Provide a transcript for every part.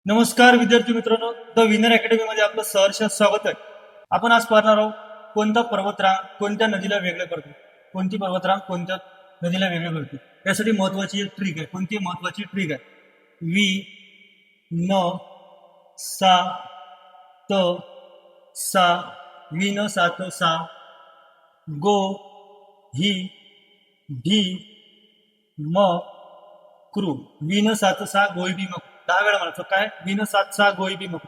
नमस्कार विद्यार्थी मित्रांनो, द विनर अकॅडमी मध्ये आपलं सहर्ष स्वागत आहे. आपण आज पाहणार आहोत कोणता पर्वतरांग कोणत्या नदीला वेगळं करते, कोणती पर्वतरांग कोणत्या नदीला वेगळं करते. त्यासाठी महत्वाची एक ट्रिक आहे. कोणती महत्वाची ट्रिक आहे? वि न सा त सा वि न सा त सा गो ही भी म क्रू. विन सात सा गोई बी मग 10 वेळा म्हणायचं. काय? विन सात सा गोई बी मग,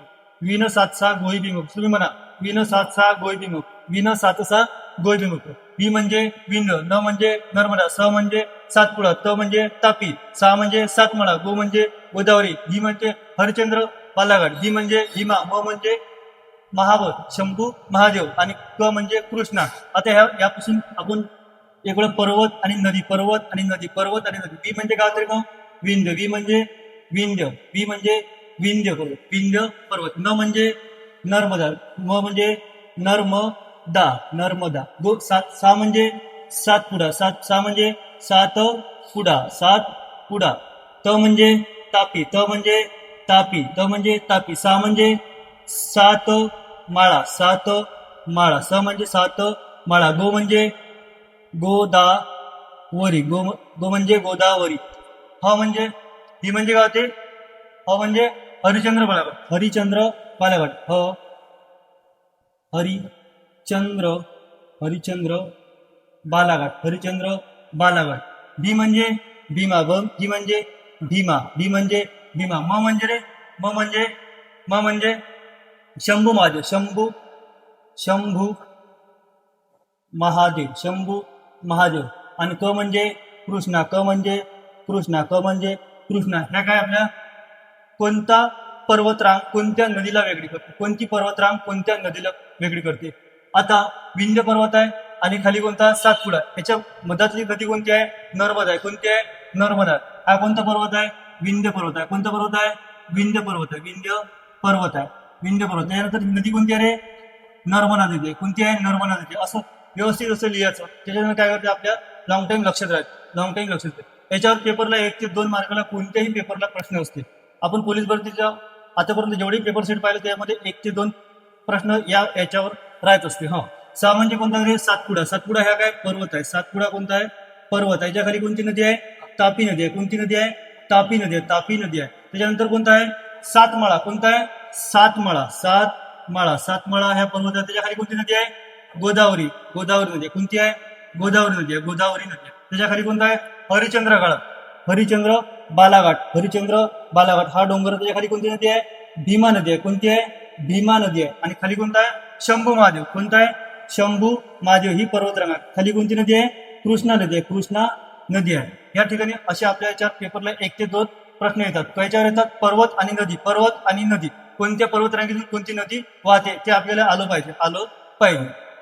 विन सात सा गोई बी मग. तुम्ही म्हणा विन सात सा गोई बी मग, विन सात सा गोई बी मग. वि म्हणजे विंद, न म्हणजे नर्मदा, स म्हणजे सातपुडा, त म्हणजे तापी, सा म्हणजे सातमळा, गो म्हणजे गोदावरी, ही म्हणजे हरिश्चंद्र बालाघाट, ही म्हणजे भीमा, म म्हणजे महाबळ शंभू महादेव आणि क म्हणजे कृष्णा. आता यापासून आपण एक वेळ पर्वत आणि नदी, पर्वत आणि नदी, पर्वत आणि नदी. वि म्हणजे काय तरी मग विंध्य, वि म्हणजे विंध्य, वि म्हणजे विंध्य पर्वत, विंध्य पर्वत. न म्हणजे नर्मदा, म म्हणजे नर्मदा, नर्मदा. गो सात, सा म्हणजे सातपुडा, सा म्हणजे सात पुडा, सात पुडा. त म्हणजे तापी, त म्हणजे तापी, त म्हणजे तापी. सा म्हणजे सात माळा, सात माळा, स म्हणजे सात माळा. गो म्हणजे गोदावरी, गो म्हणजे गोदावरी. ह म्हणजे, ही म्हणजे काय होते? ह म्हणजे हरिश्चंद्र बालाघाट, हरिश्चंद्र बालाघाट, हरिश्चंद्र, हरिश्चंद्र बालाघाट, हरिश्चंद्र बालाघाट. भी म्हणजे भीमा, ही म्हणजे भीमा, भी म्हणजे भीमा. म म्हणजे रे, म म्हणजे शंभू महादेव, शंभू महादेव, शंभू महादेव. आणि क म्हणजे कृष्णा, क म्हणजे कृष्णा, क म्हणजे कृष्णा. ह्या काय आपल्या कोणता पर्वतरांग कोणत्या नदीला वेगळी करते, कोणती पर्वतरांग कोणत्या नदीला वेगळी करते. आता विंध्य पर्वत आहे आणि खाली कोणता? सातपुडा. याच्या मधातली नदी कोणती आहे? नर्मदा आहे. कोणती आहे? नर्मदा. हा कोणता पर्वत आहे? विंध्य पर्वत आहे. कोणता पर्वत आहे? विंध्य पर्वत आहे, विंध्य पर्वत आहे, विंध्य पर्वत. त्यानंतर नदी कोणती आहे रे? नर्मदा नदी आहे. कोणती आहे? नर्मदा नदी. असं व्यवस्थित असं लिहायचं. त्याच्यामुळे काय करते आपल्या लॉंग टाइम लक्षात राहते, लॉंग टाइम लक्षात राहते. याच्यावर पेपरला 1 ते 2 मार्काला कोणत्याही पेपरला प्रश्न असते. आपण पोलीस भरतीच्या आतापर्यंत जेवढी पेपर सेट पाहिले त्यामध्ये 1 ते 2 प्रश्न याच्यावर राहत असते. सा म्हणजे कोणता रे? सातपुडा. सातपुडा ह्या काय? पर्वत आहे. सातपुडा कोणता आहे? पर्वत आहे. याच्या खाली कोणती नदी आहे? तापी नदी आहे. कोणती नदी आहे? तापी नदी आहे, तापी नदी आहे. त्याच्यानंतर कोणता आहे? सातमाळा. कोणता आहे? सातमाळा, सातमाळा, सातमाळा ह्या पर्वत आहे. त्याच्या खाली कोणती नदी आहे? गोदावरी, गोदावरी नदी आहे. कोणती आहे? गोदावरी नदी आहे, गोदावरी नदी आहे. त्याच्या खाली कोणता आहे? हरिश्चंद्र घाट, हरिश्चंद्र बालाघाट, हरिश्चंद्र बालाघाट हा डोंगर. त्याच्या खाली कोणती नदी आहे? भीमा नदी आहे. कोणती आहे? भीमा नदी आहे. आणि खाली कोणता आहे? शंभू महादेव. कोणता आहे? शंभू महादेव ही पर्वतरांग आहे. खाली कोणती नदी आहे? कृष्णा नदी आहे, कृष्णा नदी आहे. या ठिकाणी असे आपल्या याच्या पेपरला 1 ते 2 प्रश्न येतात. त्याच्यावर येतात पर्वत आणि नदी, पर्वत आणि नदी. कोणत्या पर्वतरांगेतून कोणती नदी वाहते ते आपल्याला आलं पाहिजे.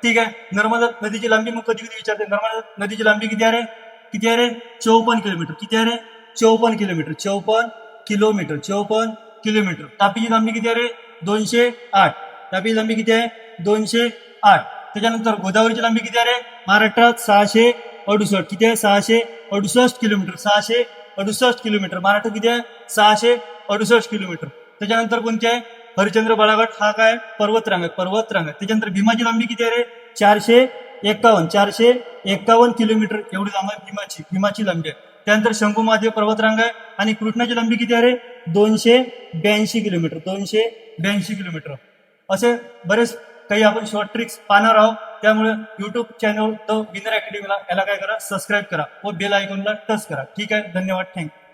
ठीक आहे. नर्मदा नदीची लांबी मग कधी कधी विचारते, नर्मदा नदीची लांबी किती आहे रे? किती आहे रे? 54 किलोमीटर. किती आहे रे? 54 किलोमीटर, 54 किलोमीटर, 54 किलोमीटर. तापीची लांबी किती आहे रे? 208. तापीची लांबी किती आहे? 208. त्याच्यानंतर गोदावरीची लांबी किती आहे रे? महाराष्ट्रात 668. किती आहे? 668 किलोमीटर, 668 किलोमीटर. महाराष्ट्रात किती आहे? 668 किलोमीटर. त्याच्यानंतर कोणती आहे? हरिश्चंद्र बालाघाट हा काय? पर्वतरांग आहे, पर्वतरांग आहे. त्याच्यानंतर भीमाची लांबी किती आहे रे? 451 किलोमीटर एवढी लांब आहे भीमाची लांबी आहे. त्यानंतर शंभू महादेव पर्वतरांग आहे. आणि कृष्णाची लांबी किती आहे रे? 282 किलोमीटर, 282 किलोमीटर. असे बरेच काही आपण शॉर्ट ट्रिक्स पाहणार आहोत. त्यामुळे युट्यूब चॅनल द विनर अकॅडमीला याला काय करा? सबस्क्राईब करा व बेल आयकॉनला टच करा. ठीक आहे. धन्यवाद. थँक्यू.